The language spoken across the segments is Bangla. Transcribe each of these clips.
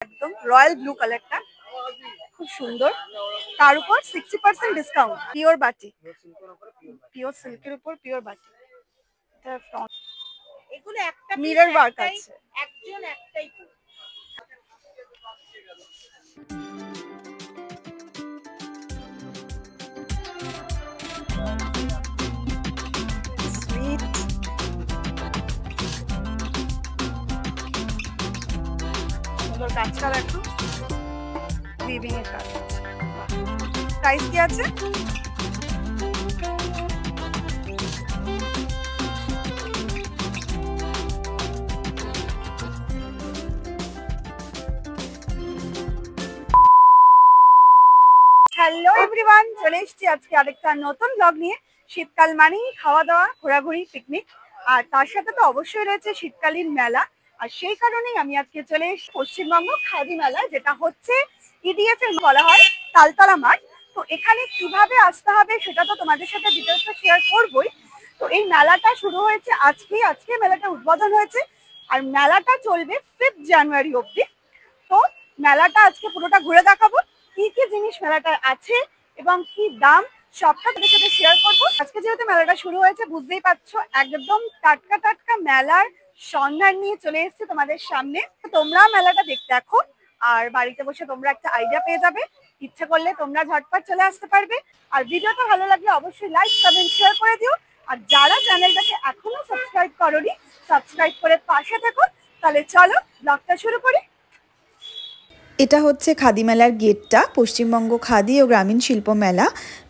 একদম রয়্যাল ব্লু কালারটা খুব সুন্দর, তার উপর 60% ডিসকাউন্ট। পিওর বাটি, পিওর সিল্কের উপর পিওর বাটি। এটা ফ্রন্ট, এগুলো একটা মিরর ওয়ার্ক আছে, একজন একটাই। সুইট, সুন্দর কাজটা দেখো, উইভিং এর কাজ। প্রাইস কি আছে? হ্যালো এভরিওয়ান, চলে এসেছি আজকে আরেকটা নতুন ব্লগ নিয়ে। শীতকাল মানেই খাওয়া দাওয়া, ঘোরাঘুরি, পিকনিক, আর তার সাথে তো অবশ্যই রয়েছে শীতকালীন মেলা। আর সেই কারণেই আমি আজকে চলে এসেছি পশ্চিমবঙ্গ খাদি মেলা, যেটা হচ্ছে ইডিএফ এর বলা হয় তালতলা মাঠ। তো এখানে কিভাবে আসতে হবে সেটা তো তোমাদের সাথে ডিটেলসটা শেয়ার করবোই। তো এই মেলাটা শুরু হয়েছে আজকে মেলাটা উদ্বোধন হয়েছে, আর মেলাটা চলবে 5 জানুয়ারি অবধি। তো মেলাটা আজকে পুরোটা ঘুরে দেখাবো, কি কি জিনিস মেলাটায় আছে এবং কি দাম, সবটা তোমাদের সাথে শেয়ার করবো। আজকে যেহেতু মেলাটা শুরু হয়েছে, বুঝতেই পারছো একদম টাটকা টাটকা মেলার সন্ধান নিয়ে চলে এসেছে তোমাদের সামনে। তোমরা মেলাটা দেখতে দেখো, আর বাড়িতে বসে তোমরা একটা আইডিয়া পেয়ে যাবে। ইচ্ছে করলে তোমরা ঝটপট চলে আসতে পারবে। আর ভিডিওটা ভালো লাগলে অবশ্যই লাইক, কমেন্ট, শেয়ার করে দিও। আর যারা চ্যানেলটাকে এখনো সাবস্ক্রাইব করোনি, সাবস্ক্রাইব করে পাশে থেকো। তাহলে চলো ব্লগটা শুরু করি। এটা হচ্ছে খাদি মেলার গেটটা, পশ্চিমবঙ্গ খাদি ও গ্রামীণ শিল্প মেলা।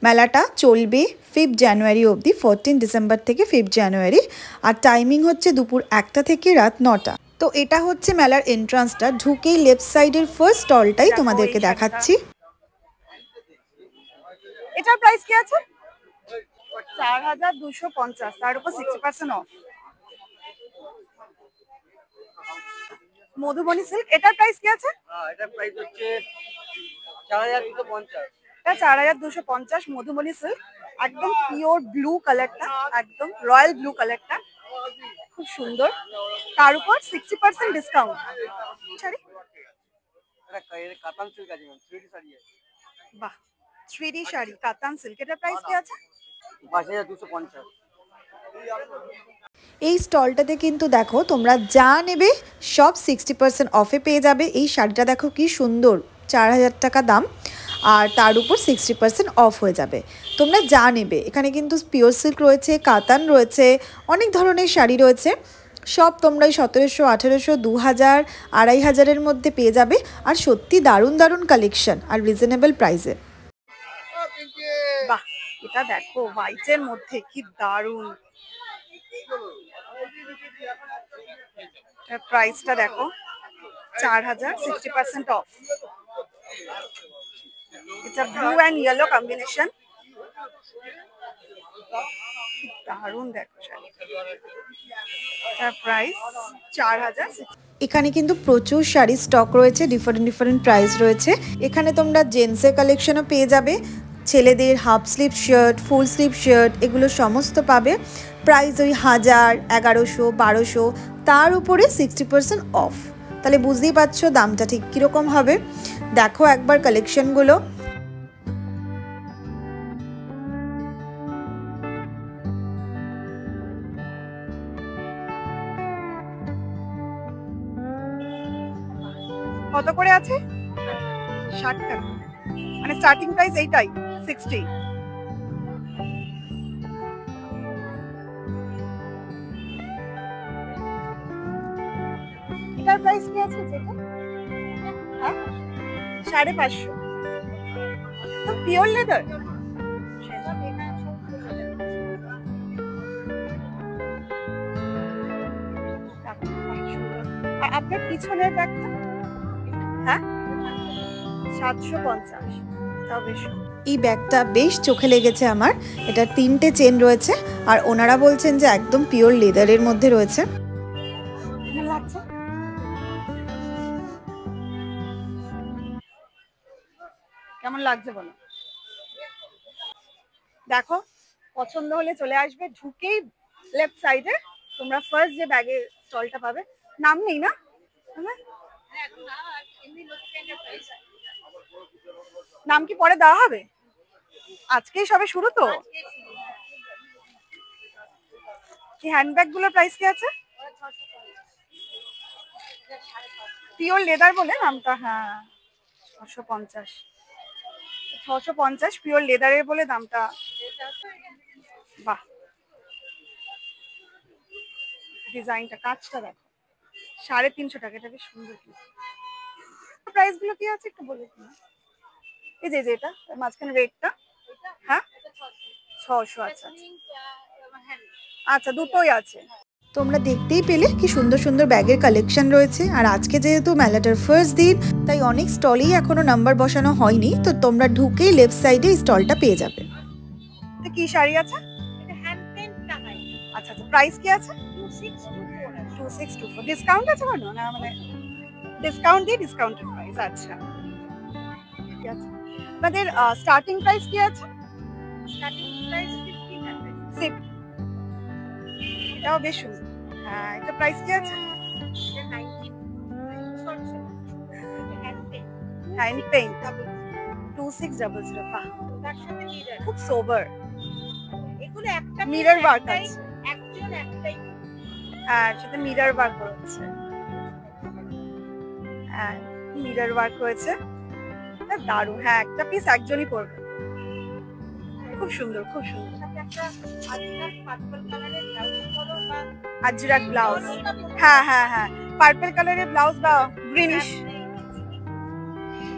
মেলাটা চলবে 5 জানুয়ারি অবধি, 14 ডিসেম্বর থেকে 5 জানুয়ারি। আর টাইমিং হচ্ছে দুপুর 1টা থেকে রাত 9টা। তো এটা হচ্ছে মেলার এন্ট্রান্সটা, ঢুকেই লেফট সাইডের ফার্স্ট স্টলটাই তোমাদেরকে দেখাচ্ছি। এটার প্রাইস কি আছে? 4250, তার উপর 60% অফ। মধুবনী সিল্ক, এটার প্রাইস কি আছে? এটার প্রাইস হচ্ছে 4250। এটা 4250 মধুবনী সিল্ক, একদম পিওর ব্লু কালারটা, একদম রয়্যাল ব্লু কালারটা খুব সুন্দর, তার উপর 60% ডিসকাউন্ট। শাড়ি, এটা কাতান সিল্ক আছে, 3D শাড়ি আছে। বাহ, 3D শাড়ি কাতান সিল্ক, এটার প্রাইস কি আছে? 5250। এই স্টলটাতে কিন্তু দেখো তোমরা যা নেবে সব 60% অফে পেয়ে যাবে। এই শাড়িটা দেখো কি সুন্দর, 4000 টাকা দাম, আর তার উপর 60% অফ হয়ে যাবে। তোমরা যা নেবে, এখানে কিন্তু পিওর সিল্ক রয়েছে, কাতান রয়েছে, অনেক ধরনের শাড়ি রয়েছে। সব তোমরা 1700, 1800, 2000, 2500-এর মধ্যে পেয়ে যাবে। আর সত্যি দারুণ দারুণ কালেকশন আর রিজনেবল প্রাইসে। বাহ, এটা দেখো হোয়াইটের মধ্যে কি দারুণ। প্রাইসটা দেখো 4000, 60% অফ। এটা ব্লু অ্যান্ড ইয়েলো কম্বিনেশন, দারুণ দেখো শাড়িটার প্রাইস 4000। এখানে কিন্তু প্রচুর শাড়ির স্টক রয়েছে, ডিফারেন্ট প্রাইস রয়েছে। এখানে তোমরা জেন্টসের কালেকশনও পেয়ে যাবে, ছেলেদের half sleeve shirt, full sleeve shirt, এগুলো সমস্ত পাবে। প্রাইস ওই 1000, 1100, 1200, তার উপরে 60% অফ। তাহলে বুঝতেই পারছো দামটা ঠিক কীরকম হবে। দেখো একবার কালেকশনগুলো। কত করে আছে? 60 টাকা, মানে স্টার্টিং প্রাইস এইটাই 60। এটার প্রাইস কি আছে যেটা? হ্যাঁ, 550। তো পিওর লেদার, আর আপনার পিছনের ব্যাগটা? হ্যাঁ, 750। তাও বেশ। এই ব্যাগটা বেশ চোখে লেগেছে আমার। এটা 3টে চেন রয়েছে, আর ওনারা বলছেন যে একদম পিওর লেদারের মধ্যে রয়েছে। কেমন লাগছে বলো? দেখো, পছন্দ হলে চলে আসবে, ঢুকেই লেফট সাইডে তোমরা ফার্স্ট যে ব্যাগের স্টলটা পাবে। নাম নেই না? নাম কি পরে দেওয়া হবে? আজকেই সবে শুরু তো। কি হ্যান্ডব্যাগ গুলোর প্রাইস কি আছে? পিওর লেদার বলে নামটা, হ্যাঁ 650, 650 পিওর লেদারের বলে দামটা। বাহ, ডিজাইনটা, কাজটা দেখো, 350 টাকা। এটা বেশ সুন্দর। কি প্রাইস গুলো কি আছে একটু বলে দিন। এই যে এটা মাঝখানে রেটটা, হ্যাঁ 600। আচ্ছা আচ্ছা, দুটোই আছে। তোমরা দেখতেই পেলে কি সুন্দর সুন্দর ব্যাগের কালেকশন রয়েছে। আর আজকে যেহেতু মেলাটার ফার্স্ট দিন, তাই অনেক স্টলেই এখনো নাম্বার বসানো হয়নি, তো তোমরা ঢুকেই লেফট সাইডে স্টলটা পেয়ে যাবে। কি শাড়ি আছে? আচ্ছা আচ্ছা, প্রাইস কি আছে? 2624। ডিসকাউন্ট আছে কোনো না? মানে ডিসকাউন্ট দিয়ে ডিসকাউন্টেড প্রাইস। আচ্ছা ঠিক আছে। আপনাদের স্টার্টিং প্রাইস কি আছে? Starting price 1500। এটাও বেশ সুন্দর। হ্যাঁ, এটা প্রাইস কি আছে? এটা 90। Hand paint 2600। বাহ, তার সাথে মিরর, খুব সোবার। এগুলো একটা মিরর ওয়ার্ক আছে, একজন একটাই। আর সাথে মিরর ওয়ার্ক রয়েছে। হ্যাঁ, মিরর ওয়ার্ক রয়েছে, দারুণ। হ্যাঁ, একটা পিস একজনই পরবে। খুব সুন্দর, খুব সুন্দর। আজরাক ব্লাউজ, হ্যাঁ হ্যাঁ হ্যাঁ, পার্পল কালারের ব্লাউজ বা গ্রিনিশ,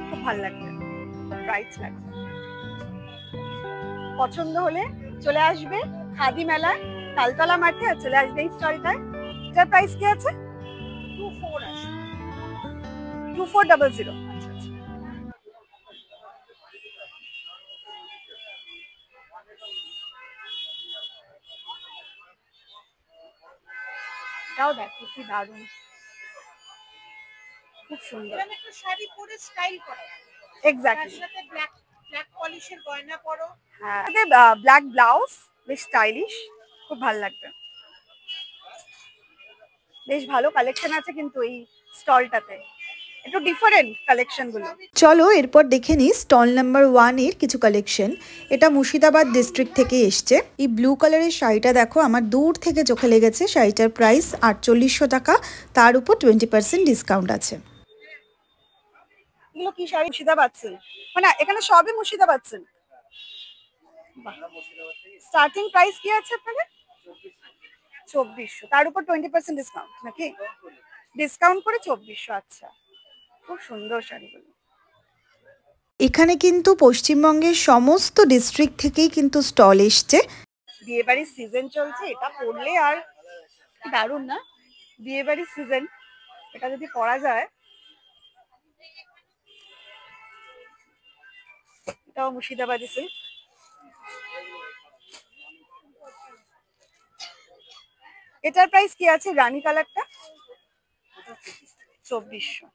খুব ভালো লাগবে, ব্রাইট লাগবে। পছন্দ হলে চলে আসবে খাদি মেলায় তালতলা মাঠে, আর চলে আসবে এই স্টলটায়। এটার প্রাইস কি আছে? 2400। আচ্ছা আচ্ছা। এটাও দেখো কি দারুণ, খুব সুন্দর। এরকম একটা শাড়ি পরে স্টাইল করা, এক্স্যাক্টলি। তার সাথে ব্ল্যাক পলিশের গয়না পরো, হ্যাঁ, সাথে ব্ল্যাক ব্লাউজ, বেশ স্টাইলিশ, খুব ভালো লাগবে। বেশ ভালো কালেকশন আছে কিন্তু এই স্টলটাতে, একটু ডিফারেন্ট কালেকশন গুলো। চলো এরপর দেখে নিই স্টল নাম্বার 1 এর কিছু কালেকশন। এটা মুর্শিদাবাদ ডিস্ট্রিক্ট থেকে এসছে। এই ব্লু কালারের শাড়িটা দেখো, আমার দূর থেকে চোখে লেগেছে। শাড়িটার প্রাইস 4800 টাকা, তার উপর 20% ডিসকাউন্ট আছে। এগুলো কি শাড়ি? মুর্শিদাবাদ সিল্ক, মানে এখানে সবই মুর্শিদাবাদ সিল্ক। স্টার্টিং প্রাইস কি আছে আপনাদের? 2400, তার উপর 20% ডিসকাউন্ট নাকি? ডিসকাউন্ট করে 2400। আচ্ছা, খুব সুন্দর শাড়িগুলো। এখানে কিন্তু পশ্চিমবঙ্গের সমস্ত ডিস্ট্রিক্ট থেকেই কিন্তু স্টল এসছে। বিয়ে বাড়ির সিজন চলছে, এটা পরলে আর দারুণ না? বিয়ে বাড়ির সিজন, এটা যদি পরা যায়। এটাও মুর্শিদাবাদী সিল্ক। এটার প্রাইস কি আছে? রানী কালারটা 2400।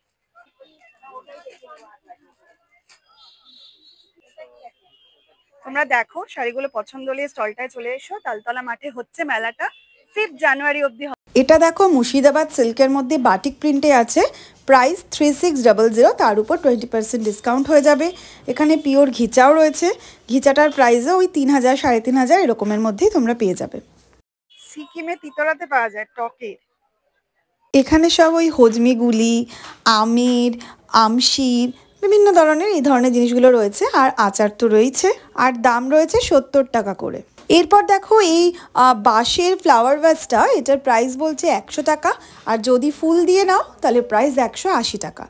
তোমরা দেখো শাড়িগুলো পছন্দ হলে স্টলটায় চলে এসো। তালতলা মাঠে হচ্ছে মেলাটা, 5 জানুয়ারি অবধি। এটা দেখো মুর্শিদাবাদ সিল্কের মধ্যে বাটিক প্রিন্টে আছে। প্রাইস 3600, তার উপর 20% ডিসকাউন্ট হয়ে যাবে। এখানে পিওর ঘিচাও রয়েছে। ঘিচাটার প্রাইসও ওই 3000 3500 এরকমের মধ্যেই তোমরা পেয়ে যাবে। সিকিমে তিতরাতে পাওয়া যায় টকের। এখানে সব ওই হজমিগুলি, আমির, আমশির, বিভিন্ন ধরনের এই ধরনের জিনিসগুলো রয়েছে। আর আচার তো রয়েছে, আর দাম রয়েছে 70 টাকা করে। এরপর দেখো এই বাঁশের ফ্লাওয়ার ভাসটা, এটার প্রাইস বলছে 100 টাকা, আর যদি ফুল দিয়ে নাও তাহলে প্রাইস 180 টাকা।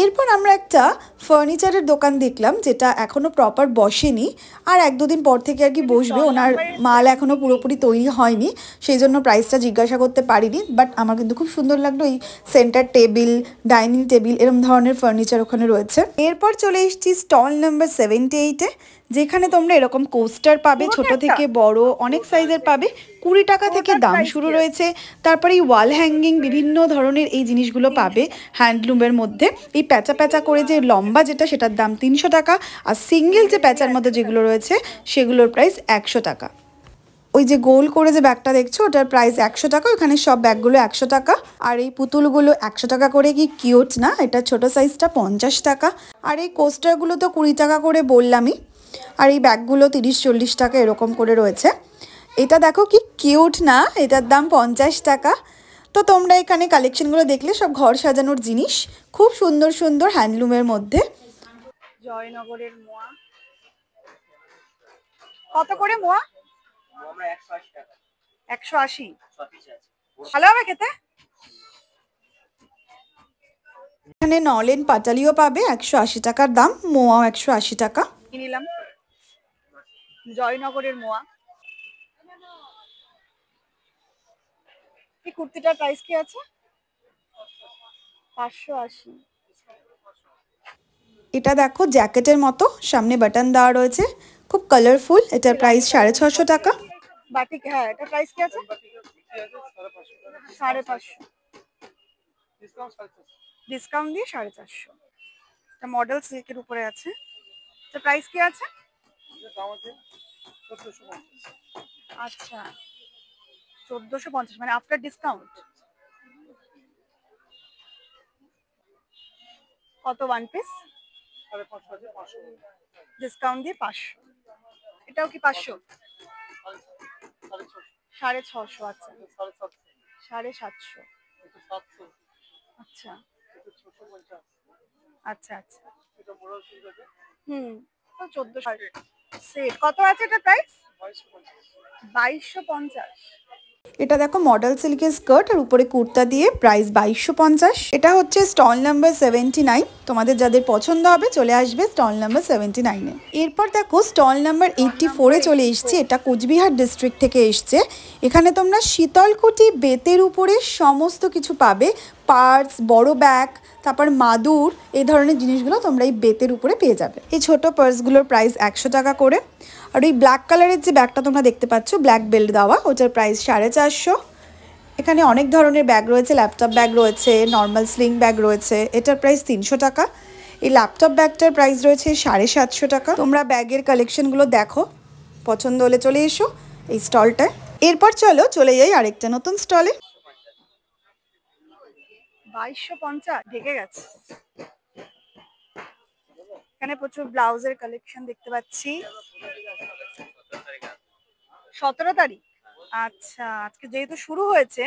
এরপর আমরা একটা ফার্নিচারের দোকান দেখলাম, যেটা এখনো প্রপার বসেনি, আর 1-2 দিন পর থেকে আর কি বসবে। ওনার মাল এখনো পুরোপুরি তৈরি হয়নি, সেই জন্য প্রাইসটা জিজ্ঞাসা করতে পারিনি। বাট আমার কিন্তু খুব সুন্দর লাগলো। এই সেন্টার টেবিল, ডাইনিং টেবিল, এরকম ধরনের ফার্নিচার ওখানে রয়েছে। এরপর চলে এসেছি স্টল নাম্বার 78-এ, যেখানে তোমরা এরকম কোস্টার পাবে, ছোট থেকে বড় অনেক সাইজের পাবে। 20 টাকা থেকে দাম শুরু রয়েছে। তারপরে এই ওয়াল হ্যাঙ্গিং, বিভিন্ন ধরনের এই জিনিসগুলো পাবে হ্যান্ডলুমের মধ্যে। এই প্যাঁচা প্যাঁচা করে যে লম্বা যেটা, সেটার দাম 300 টাকা। আর সিঙ্গেল যে প্যাঁচার মধ্যে যেগুলো রয়েছে সেগুলোর প্রাইস 100 টাকা। ওই যে গোল করে যে ব্যাগটা দেখছো ওটার প্রাইস 100 টাকা। ওখানে সব ব্যাগগুলো 100 টাকা। আর এই পুতুলগুলো 100 টাকা করে। কি কিউট না? এটা ছোট সাইজটা 50 টাকা। আর এই কোস্টারগুলো তো 20 টাকা করে বললামই। আর এই ব্যাগগুলো 30-40 টাকা এরকম করে রয়েছে। এটা দেখো কি কিউট না? এটার দাম 50 টাকা। তো তোমরা এখানে কালেকশনগুলো দেখলে সব ঘর সাজানোর জিনিস, খুব সুন্দর সুন্দর হ্যান্ডলুমের মধ্যে। জয়নগরের মোয়া কত করে? মোয়া আমরা 180 টাকা। 180। 6 পিস আছে। ভালো হবে খেতে। এখানে নলেন পাটালিও পাবে 180 টাকার দাম, মোয়াও 180 টাকা। নিলাম জয়নগরের মোয়া। এই কুর্তিটার প্রাইস কি আছে? 580। এটা দেখো জ্যাকেটের মতো, সামনে বাটন দেওয়া রয়েছে, খুব কালারফুল। এটার প্রাইস 650 টাকা। বাটিক, হ্যাঁ এটা প্রাইস কি আছে? 550। ডিসকাউন্ট দিয়ে 450। এটা মডেল সিল্কের উপরে আছে। তো প্রাইস কি আছে? আচ্ছা 1450, মানে আফটার ডিসকাউন্ট। কত ওয়ান পিস? ডিসকাউন্ট দিয়ে 500। এটাও কি 500? 650। আচ্ছা 750। আচ্ছা আচ্ছা আচ্ছা। হুম, তো 1400 সেট। কত আছে এটা প্রাইস? 2250। এটা দেখো মডেল সিল্কের স্কার্ট আর উপরে কুর্তা দিয়ে, প্রাইস 2250। এটা হচ্ছে স্টল নাম্বার 79। তোমাদের যাদের পছন্দ হবে চলে আসবে স্টল নাম্বার 79-এ। এরপর দেখো স্টল নাম্বার 84-এ চলে এসছে। এটা কোচবিহার ডিস্ট্রিক্ট থেকে এসছে। এখানে তোমরা শীতলকুটি বেতের উপরে সমস্ত কিছু পাবে, পার্স, বড় ব্যাগ, তারপর মাদুর, এই ধরনের জিনিসগুলো তোমরা এই বেতের উপরে পেয়ে যাবে। এই ছোট পার্সগুলোর প্রাইস 100 টাকা করে। আর ওই ব্ল্যাক কালারের যে ব্যাগটা তোমরা দেখতে পাচ্ছ, ব্ল্যাক বেল্ট দেওয়া, ওটার প্রাইস 450। এখানে অনেক ধরনের ব্যাগ রয়েছে, ল্যাপটপ ব্যাগ রয়েছে, নর্মাল স্লিং ব্যাগ রয়েছে, এটার প্রাইস 300 টাকা। এই ল্যাপটপ ব্যাগটার প্রাইস রয়েছে 750 টাকা। তোমরা ব্যাগের কালেকশনগুলো দেখো, পছন্দ হলে চলে এসো এই স্টলটায়। এরপর চলে যাই আরেকটা নতুন স্টলে। 2250 ঢেকে গেছে। এখানে প্রচুর ব্লাউজের কালেকশন দেখতে পাচ্ছি। 17 তারিখ। আচ্ছা, আজকে যেহেতু শুরু হয়েছে।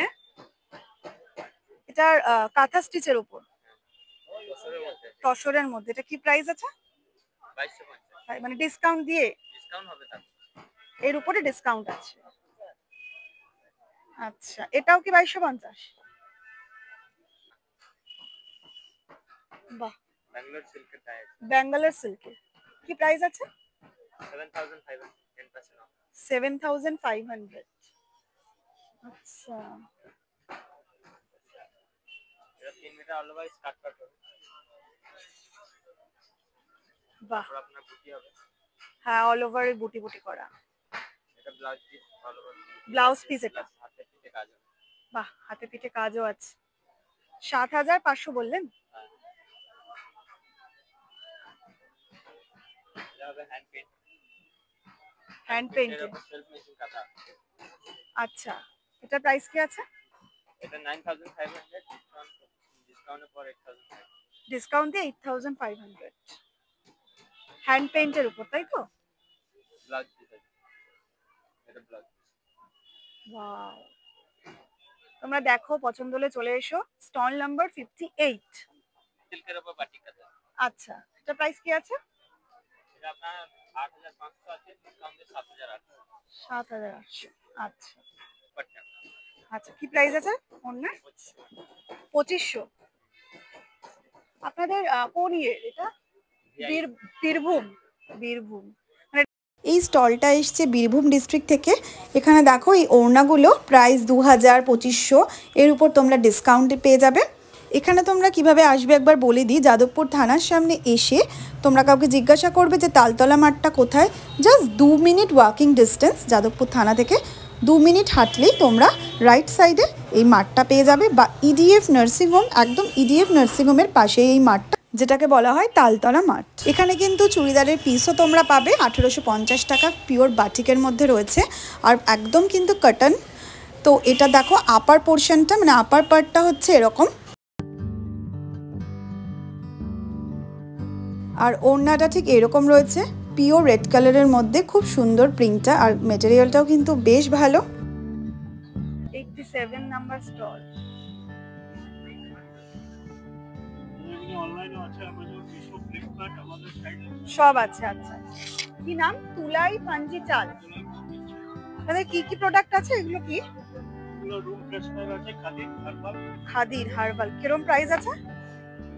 এটার কাঁথা স্টিচের উপর, তসরের মধ্যে। এটা কি প্রাইস আছে? 2250। মানে ডিসকাউন্ট দিয়ে? ডিসকাউন্ট হবে, এর উপরে ডিসকাউন্ট আছে। আচ্ছা, এটাও কি 2250? বাহ, ব্যাঙ্গালোর সিল্কের কি প্রাইস আছে? 7500। আচ্ছা, বাহ, হ্যাঁ অল ওভার বুটি বুটি করা। ব্লাউজ পিস এটা? বাহ, হাতে পিঠে কাজও আছে। 7500 বললেন? Hand painted. আচ্ছা, এটা প্রাইস কি আছে? এটা 9500, ডিসকাউন্টের পর 8000। ডিসকাউন্ট দিয়ে 8500। হ্যান্ড পেইন্টের উপর, তাই তো? ব্লাউজ পিস আছে এটা, ব্লাউজ। ওয়াও, তোমরা দেখো, পছন্দ হলে চলে এসো। Stall number 58। সিল্কের উপর বাটিক কাঁথা। আচ্ছা, এটা প্রাইস কি আছে? এটা আপনার 8500 আছে, ডিসকাউন্ট দিয়ে 7800। 7800। আচ্ছা আচ্ছা, কি প্রাইস আছে ওনার? 2500। আপনাদের কোন ইয়ে এটা? বীরভূম। বীরভূম। এই স্টলটা এসছে বীরভূম ডিস্ট্রিক্ট থেকে। এখানে দেখো এই ওড়নাগুলো প্রাইস 2000-2500, এর উপর তোমরা ডিসকাউন্টে পেয়ে যাবে। এখানে তোমরা কিভাবে আসবে একবার বলে দিই। যাদবপুর থানার সামনে এসে তোমরা কাউকে জিজ্ঞাসা করবে যে তালতলা মাঠটা কোথায়। Just 2 minute walking distance Jadavpur থানা থেকে। 2 মিনিট হাঁটলেই তোমরা রাইট সাইডে এই মাঠটা পেয়ে যাবে। বা ইডিএফ নার্সিংহোম, একদম ইডিএফ নার্সিংহোমের পাশে এই মাঠটা। যেটাকে বলা হয় তালতলা মাঠ। এখানে কিন্তু চুড়িদারের পিসও তোমরা পাবে 1850 টাকা, পিওর বাটিকের মধ্যে রয়েছে আর একদম কিন্তু কটন। তো এটা দেখো আপার পোর্শনটা, মানে আপার পার্টটা হচ্ছে এরকম, আর ওড়নাটা ঠিক এরকম রয়েছে পিওর রেড কালারের মধ্যে। খুব সুন্দর প্রিন্টটা, আর মেটেরিয়ালটাও কিন্তু বেশ ভালো। 87 নাম্বার স্টল। সব আছে। আচ্ছা, কি নাম? তুলাই পাঞ্জি চাল। তাহলে কি কি প্রোডাক্ট আছে এগুলো? কি রুম ফ্রেশনার আছে, খাদির হার্বাল। কিরকম প্রাইস আছে?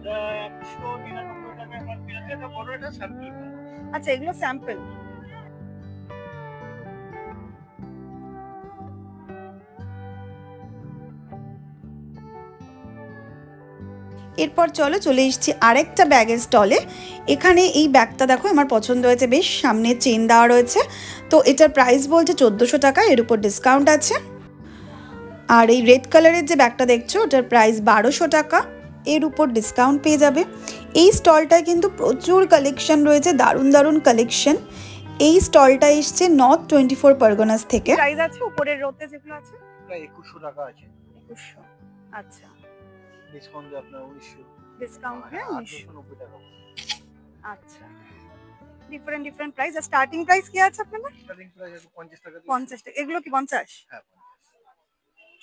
199 টাকা এমআরপি আছে। এটা বড়, এটা স্যাম্পল। আচ্ছা, এগুলো স্যাম্পল। এরপর চলে এসেছি আরেকটা ব্যাগের স্টলে। এখানে এই ব্যাগটা দেখো আমার পছন্দ হয়েছে, বেশ সামনে চেন দেওয়া রয়েছে। তো এটার প্রাইস বলছে 1400 টাকা, এর উপর ডিসকাউন্ট আছে। আর এই রেড কালারের যে ব্যাগটা দেখছো ওটার প্রাইস 1200 টাকা, এর উপর ডিসকাউন্ট পেয়ে যাবে। এই স্টলটায় কিন্তু প্রচুর কালেকশন রয়েছে, দারুণ দারুণ কালেকশন। এই স্টলটা এসছে নর্থ 24 পরগনাস থেকে। প্রাইস আছে উপরের রোতে যেগুলো আছে? প্রায় 2100 টাকা আছে। 2100। আচ্ছা, ডিসকাউন্ট দিয়ে আপনার 1900। ডিসকাউন্ট হ্যাঁ 890 টাকা। আচ্ছা, different different price. Are starting price কি আছে আপনাদের? স্টার্টিং প্রাইস আছে 50 টাকা। 50 টাকা। এগুলো কি 50? হ্যাঁ,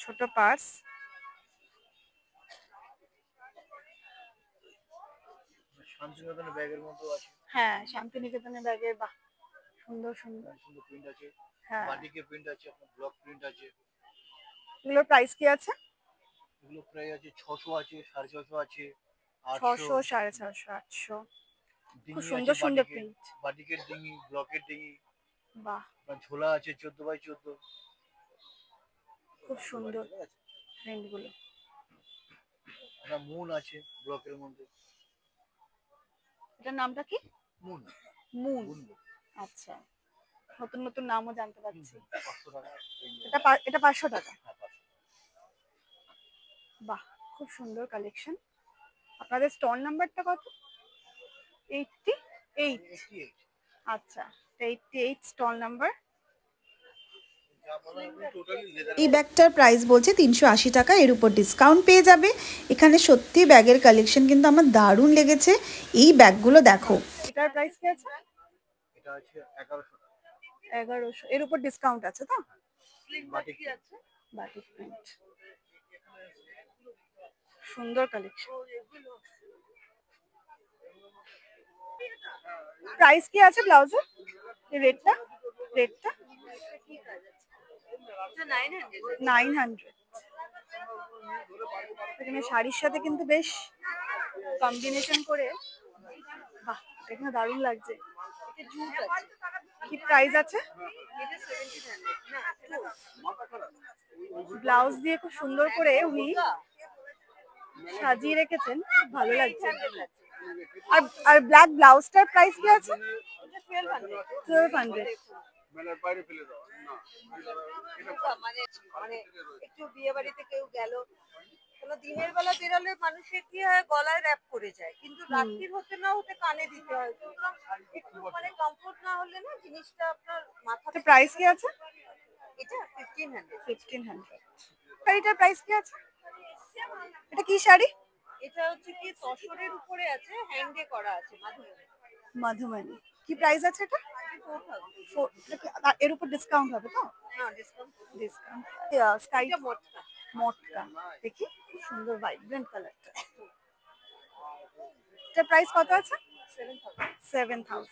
ছোট পার্স। শান্তিনিকেতনের ব্যাগের মতো আছে। হ্যাঁ, শান্তিনিকেতনের ব্যাগের। বাহ, সুন্দর সুন্দর। সুন্দর প্রিন্ট আছে। হ্যাঁ, বাটিকের প্রিন্ট আছে, আপনার ব্লক প্রিন্ট আছে। এগুলোর প্রাইস কি আছে? এগুলো প্রায় আছে 600 আছে, 650 আছে, 600, 800। 450, 800। খুব ডিঙি সুন্দর আছে, সুন্দর প্রিন্ট। বাটিকের ডিঙি, ব্লকের ডিঙি। বাহ, আপনার ঝোলা আছে 14x14। খুব সুন্দর প্রিন্ট গুলো। একটা মুন আছে ব্লকের মধ্যে। এটার নামটা কি? মুন। মুন। আচ্ছা, নতুন নতুন নামও জানতে পারছি। 500 টাকা। এটা 500 টাকা। হ্যাঁ, 500। বাহ, খুব সুন্দর কালেকশন। আপনাদের স্টল নাম্বারটা কত? 88। 88। আচ্ছা, 88 স্টল নাম্বার। এই ব্যাগটার প্রাইস বলছে 380 টাকা, এর উপর ডিসকাউন্ট পেয়ে যাবে। এখানে সত্যি ব্যাগের কালেকশন কিন্তু আমার দারুণ লেগেছে। এই ব্যাগগুলো দেখো। এটার প্রাইস কি আছে? এটা আছে 1100 টাকা। 1100। এর উপর ডিসকাউন্ট আছে তো? বাটিক আছে, বাটিক প্রিন্ট। সুন্দর কালেকশন। প্রাইস কি আছে ব্লাউজের? এই রেটটা 900। এখানে শাড়ির সাথে কিন্তু বেশ কম্বিনেশন করে। বাহ, এখানে দারুণ লাগছে। কি প্রাইস আছে? ব্লাউজ দিয়ে খুব সুন্দর করে উনি সাজিয়ে রেখেছেন, ভালো লাগছে। আর আর ব্ল্যাক ব্লাউজটার প্রাইস কি আছে? 1200। মেলার বাইরে ফেলে দাও না। মানে মানে একটু বিয়ে বাড়িতে কেউ গেল, কোনো দিনের বেলা বেরোলে মানুষের কি হয় গলায় র্যাপ করে যায়, কিন্তু রাত্রির হতে না হতে কানে দিতে হয়। সুতরাং একটু মানে কমফোর্ট না হলে না জিনিসটা আপনার মাথাতে। প্রাইস কি আছে? এটা 1500। 1500। শাড়িটার প্রাইস কি আছে? এটা কি শাড়ি? এটা হচ্ছে কি তসরের উপরে আছে, হ্যান্ডে করা আছে মাধুরী। মধুমণি। কি প্রাইস আছে এটা? 4000। এর উপর ডিসকাউন্ট হবে তো? না, ডিসকাউন্ট। ডিসকাউন্ট। স্কাই মোটকা। মটকা। দেখি খুব সুন্দর ভাইব্রেন্ট কালারটা। এটার প্রাইস কত আছে? 7000।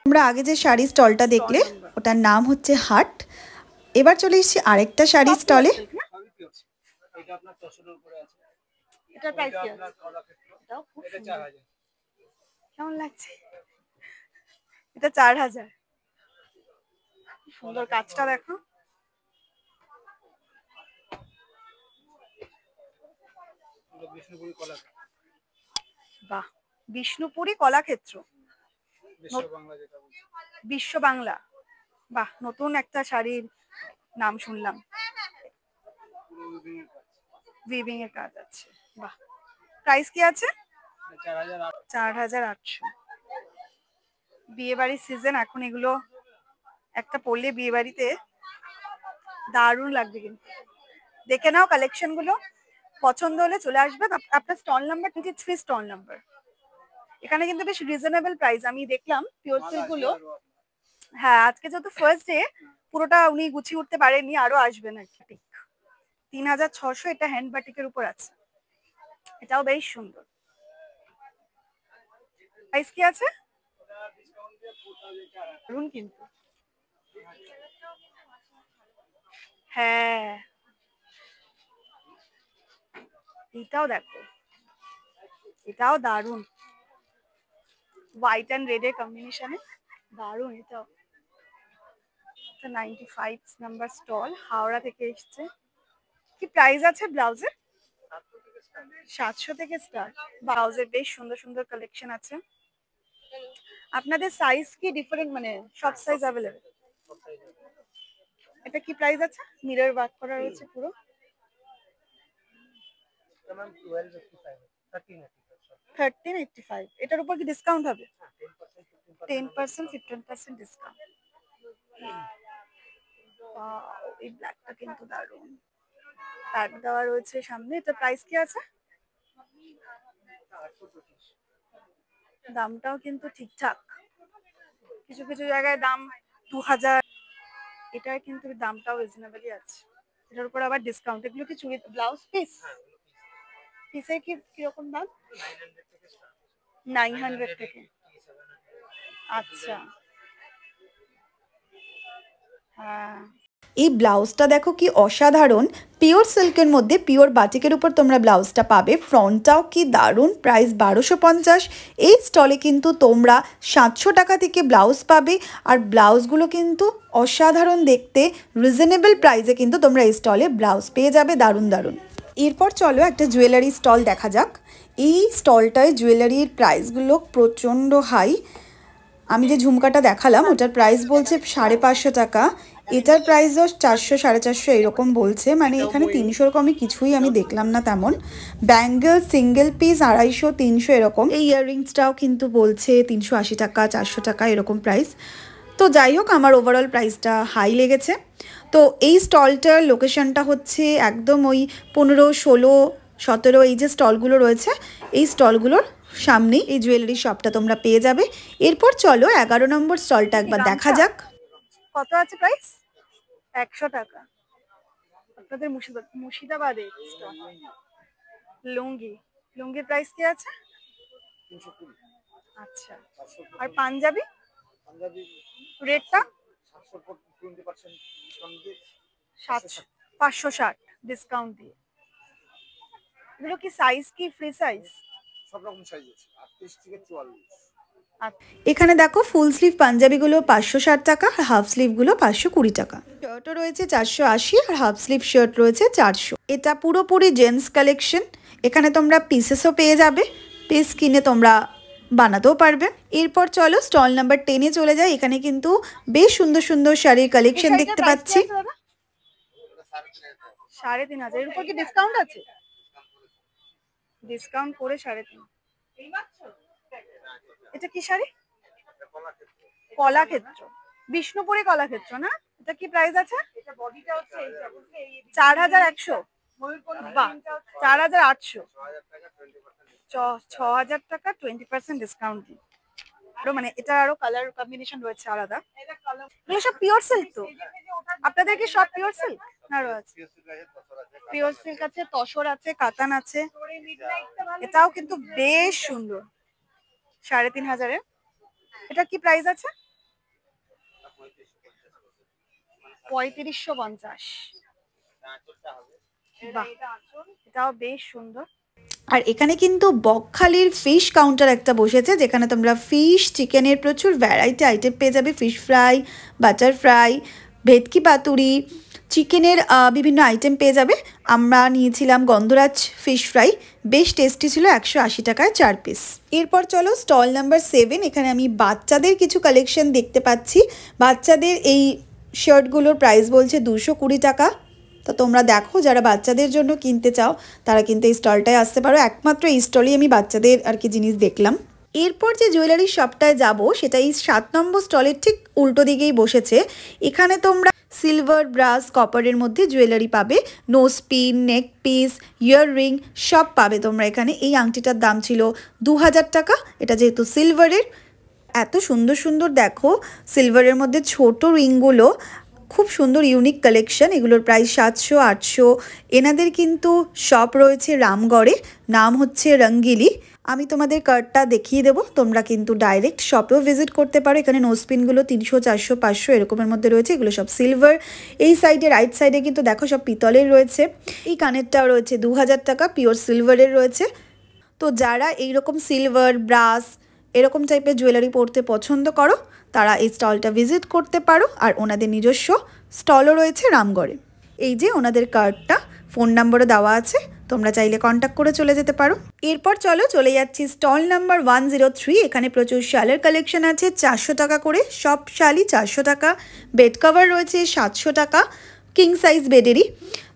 তোমরা আগে যে শাড়ি স্টলটা দেখলে ওটার নাম হচ্ছে হাট। এবার চলে এসেছি আরেকটা শাড়ি স্টলে। এটা আপনার 600 এর উপরে আছে। এটার প্রাইস কি আছে? আপনার কলা ক্ষেত্র। এটাও খুব এটা সুন্দর। 4000। কেমন লাগছে? এটা 4000। সুন্দর কাজটা দেখো। এটা বিষ্ণুপুরি কলা। বাহ, বিষ্ণুপুরি কলাক্ষেত্র। বিশ্ব বাংলা যেটা বলছি। বিশ্ব বাংলা। বাহ, নতুন একটা শাড়ির নাম শুনলাম। পুরো বিভিন্ন কাজ। উইভিং এর কাজ আছে। বাহ, প্রাইস কি আছে? 4008 4800। বিয়ে বাড়ির সিজন এখন, এগুলো একটা পরলে বিয়ে বাড়িতে দারুণ লাগবে। কিন্তু দেখে নাও কালেকশন গুলো, পছন্দ হলে চলে আসবে। আপনার স্টল নাম্বার 23, স্টল নাম্বার। এখানে কিন্তু বেশ রিজনেবল প্রাইস আমি দেখলাম পিওর সিল্ক গুলো। হ্যাঁ, আজকে যেহেতু ফার্স্ট ডে, পুরোটা উনি গুছিয়ে উঠতে পারেননি, আরো আসবেন আর কি। 3600, এটা হ্যান্ড বাটিকের উপর আছে। এটাও বেশ সুন্দর। প্রাইস কি আছে? দারুণ কিন্তু। হ্যাঁ, এটাও দেখো, এটাও দারুণ, হোয়াইট অ্যান্ড রেড এর কম্বিনেশনে দারুণ। এটাও 95 নাম্বার স্টল, হাওড়া থেকে এসছে। কি প্রাইস আছে ব্লাউজের? 700 থেকে স্টার্ট। ব্লাউজের বেশ সুন্দর সুন্দর কালেকশন আছে। আপনাদের সাইজ কি ডিফারেন্ট, মানে সব সাইজ অ্যাভেলেবেল? এটা কি প্রাইস আছে? মিরর ওয়ার্ক করা রয়েছে পুরো। 1385। এটার উপর কি ডিসকাউন্ট হবে? 10%, 15% ডিসকাউন্ট। এই ব্ল্যাকটা কিন্তু দারুণ, ট্যাগ দেওয়া রয়েছে সামনে। এটা প্রাইস কি আছে? দামটাও কিন্তু ঠিকঠাক, কিছু কিছু জায়গায় দাম 2000। এটার কিন্তু দামটাও রিজনেবলই আছে। এটার উপর আবার ডিসকাউন্ট। এগুলো কি চুড়ি ব্লাউজ পিস? পিসের কি কিরকম দাম? 900 থেকে। আচ্ছা, হ্যাঁ। এই ব্লাউজটা দেখো কি অসাধারণ, পিওর সিল্কের মধ্যে পিওর বাটিকের উপর তোমরা ব্লাউজটা পাবে। ফ্রন্টটাও কি দারুণ, প্রাইস 1250। এই স্টলে কিন্তু তোমরা 700 টাকা থেকে ব্লাউজ পাবে। আর ব্লাউজগুলো কিন্তু অসাধারণ দেখতে, রিজনেবল প্রাইসে কিন্তু তোমরা এই স্টলে ব্লাউজ পেয়ে যাবে দারুণ দারুণ। এরপর চলো একটা জুয়েলারি স্টল দেখা যাক। এই স্টলটায় জুয়েলারির প্রাইসগুলো প্রচণ্ড হাই। আমি যে ঝুমকাটা দেখালাম ওটার প্রাইস বলছে 550 টাকা, এটার প্রাইসও 400 450 এরকম বলছে। মানে এখানে 300 কমে কিছুই আমি দেখলাম না তেমন। ব্যাঙ্গেল সিঙ্গেল পিস 250 300 এরকম। এই ইয়াররিংসটাও কিন্তু বলছে 380 টাকা 400 টাকা এরকম প্রাইস। তো যাই হোক, আমার ওভারঅল প্রাইসটা হাই লেগেছে। তো এই স্টলটার লোকেশনটা হচ্ছে একদম ওই 15, 16, 17 এই যে স্টলগুলো রয়েছে, এই স্টলগুলোর সামনেই এই জুয়েলারি শপটা তোমরা পেয়ে যাবে। এরপর চলো 11 নম্বর স্টলটা একবার দেখা যাক। কত আছে প্রাইস? 100 টাকা। আপনাদের মুর্শিদাবাদে স্টল। লুঙ্গি, লুঙ্গির প্রাইস কি আছে? 320। আচ্ছা, আর পাঞ্জাবি রেটটা? 20% ডিসকাউন্ট দিয়ে 560 ডিসকাউন্ট দিয়ে। এগুলো কি সাইজ কি ফ্রি সাইজ? সব রকম সাইজ আছে, 38 থেকে 44। এখানে দেখো ফুল স্লিভ পাঞ্জাবিগুলো 560 টাকা, আর হাফ স্লিভগুলো 520 টাকা। শার্টও রয়েছে 480, আর হাফ স্লিভ শার্ট রয়েছে 400। এটা পুরোপুরি জেন্টস কালেকশন। এখানে তোমরা পিসেসও পেয়ে যাবে, পিস কিনে তোমরা বানাতেও পারবে। এরপর চলো স্টল নাম্বার 10-এ চলে যাই। এখানে কিন্তু বেশ সুন্দর সুন্দর শাড়ির কালেকশন দেখতে পাচ্ছি। 3500। এর উপর কি ডিসকাউন্ট আছে? ডিসকাউন্ট করে 3.5। এটা কি শাড়ি? কলাক্ষেত্র, বিষ্ণুপুরে কলাক্ষেত্র না? এটা কি প্রাইস আছে? 4100। বাহ, 4800। 6000 টাকা 20% ডিসকাউন্ট দিয়ে। আরো মানে এটা আরো কালার কম্বিনেশন রয়েছে আলাদা। এগুলো সব পিওর সিল্ক তো? আপনাদের কি সব পিওর সিল্ক? আরো আছে পিওর সিল্ক আছে, তসর আছে, কাতান আছে। এটাও কিন্তু বেশ সুন্দর, 3500। এটা কি প্রাইস আছে? 3550। বাহ, এটাও বেশ সুন্দর। আর এখানে কিন্তু বকখালির ফিশ কাউন্টার একটা বসেছে, যেখানে তোমরা ফিশ চিকেনের প্রচুর ভ্যারাইটি আইটেম পেয়ে যাবে। ফিশ ফ্রাই, বাটার ফ্রাই, ভেটকি পাতুরি, চিকেনের বিভিন্ন আইটেম পেয়ে যাবে। আমরা নিয়েছিলাম গন্ধরাজ ফিশ ফ্রাই, বেশ টেস্টি ছিল, 180 টাকায় 4 পিস। এরপর চলো স্টল নাম্বার 7। এখানে আমি বাচ্চাদের কিছু কালেকশন দেখতে পাচ্ছি। বাচ্চাদের এই শার্টগুলোর প্রাইস বলছে 220 টাকা তো তোমরা দেখো যারা বাচ্চাদের জন্য কিনতে চাও তারা কিন্তু এই স্টলটায় আসতে পারো। একমাত্র এই স্টলেই আমি বাচ্চাদের আর কি জিনিস দেখলাম। এরপর যে জুয়েলারি শপটায় যাব সেটা এই 7 নম্বর স্টলের ঠিক উল্টো দিকেই বসেছে। এখানে তোমরা সিলভার, ব্রাস, কপারের মধ্যে জুয়েলারি পাবে। Nose pin, neck piece, earring সব পাবে তোমরা এখানে। এই আংটিটার দাম ছিল 2000 টাকা, এটা যেহেতু সিলভারের। এত সুন্দর সুন্দর দেখো সিলভারের মধ্যে ছোট রিংগুলো, খুব সুন্দর ইউনিক কালেকশন। এগুলোর প্রাইস 700-800। এনাদের কিন্তু শপ রয়েছে রামগড়ে, নাম হচ্ছে রঙ্গিলি। আমি তোমাদের কার্ডটা দেখিয়ে দেবো, তোমরা কিন্তু ডাইরেক্ট শপেও ভিজিট করতে পারো। এখানে নোজপিনগুলো 300, 400, 500 এরকমের মধ্যে রয়েছে, এগুলো সব সিলভার। এই সাইডে রাইট সাইডে কিন্তু দেখো সব পিতলের রয়েছে। এই কানেরটাও রয়েছে 2000 টাকা, পিওর সিলভারের রয়েছে। তো যারা এইরকম সিলভার, ব্রাস এরকম টাইপের জুয়েলারি পরতে পছন্দ করো তারা এই স্টলটা ভিজিট করতে পারো। আর ওনাদের নিজস্ব স্টলও রয়েছে রামগড়ে। এই যে ওনাদের কার্ডটা, ফোন নাম্বারও দেওয়া আছে, তোমরা চাইলে কন্ট্যাক্ট করে চলে যেতে পারো। এরপর চলে যাচ্ছি স্টল নাম্বার 103। এখানে প্রচুর শালের কালেকশন আছে, 400 টাকা করে সব শালই 400 টাকা। বেড কভার রয়েছে 700 টাকা, কিং সাইজ বেডেরই।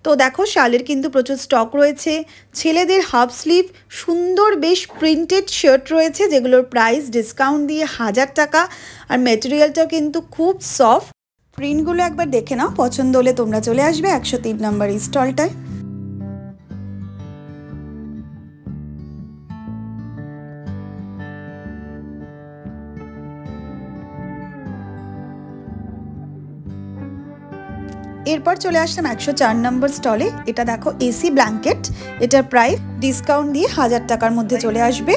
তো দেখো শালের কিন্তু প্রচুর স্টক রয়েছে। ছেলেদের হাফ স্লিভ সুন্দর বেশ প্রিন্টেড শার্ট রয়েছে, যেগুলোর প্রাইস ডিসকাউন্ট দিয়ে 1000 টাকা। আর মেটেরিয়ালটাও কিন্তু খুব সফট। প্রিন্টগুলো একবার দেখে নাও, পছন্দ হলে তোমরা চলে আসবে 103 নম্বর এই স্টলটায়। এরপর চলে আসলাম 104 নম্বর স্টলে। এটা দেখো এসি ব্ল্যাঙ্কেট, এটার প্রাইস ডিসকাউন্ট দিয়ে 1000 টাকার মধ্যে চলে আসবে।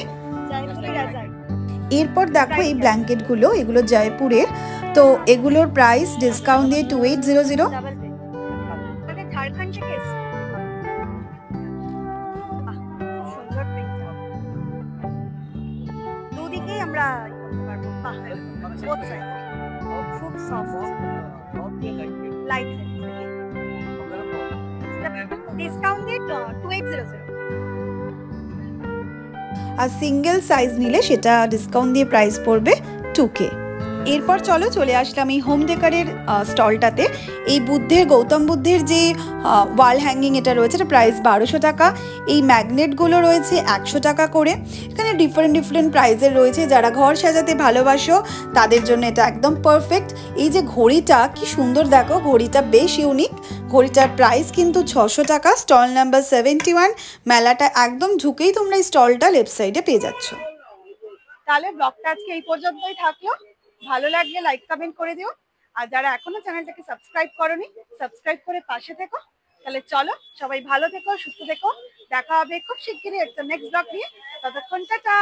এরপর দেখো এই ব্ল্যাঙ্কেটগুলো, এগুলো জয়পুরের। তো এগুলোর প্রাইস ডিসকাউন্ট দিয়ে 2800। দুদিকেই আমরা খুব সফট লাইট ডিসকাউন্ট দিয়ে 2800। আর সিঙ্গেল সাইজ নিলে সেটা ডিসকাউন্ট দিয়ে প্রাইস পড়বে 2K। এরপর চলে আসলাম এই হোম ডেকারের স্টলটাতে। এই গৌতম বুদ্ধের যে ওয়াল হ্যাঙ্গিং এটা রয়েছে, এটা প্রাইস 1200 টাকা। এই ম্যাগনেটগুলো রয়েছে 100 টাকা করে। এখানে ডিফারেন্ট প্রাইসের রয়েছে। যারা ঘর সাজাতে ভালোবাসো তাদের জন্য এটা একদম পারফেক্ট। এই যে ঘড়িটা কি সুন্দর দেখো, ঘড়িটা বেশ ইউনিক। ঘড়িটার প্রাইস কিন্তু 600 টাকা। Stall number 71। মেলাটা একদম ঢুকেই তোমরা এই স্টলটা লেফট সাইডে পেয়ে যাচ্ছ। তাহলে ব্লগটা আজকে এই পর্যন্তই থাকলো। ভালো লাগলে লাইক কমেন্ট করে দিও। আর যারা এখনো চ্যানেলটাকে সাবস্ক্রাইব করোনি, সাবস্ক্রাইব করে পাশে থেকো। তাহলে চলো সবাই ভালো থেকো, সুস্থ থেকো। দেখা হবে খুব শিগগিরই একটা নেক্সট ব্লগ নিয়ে। ততক্ষণ টাটা।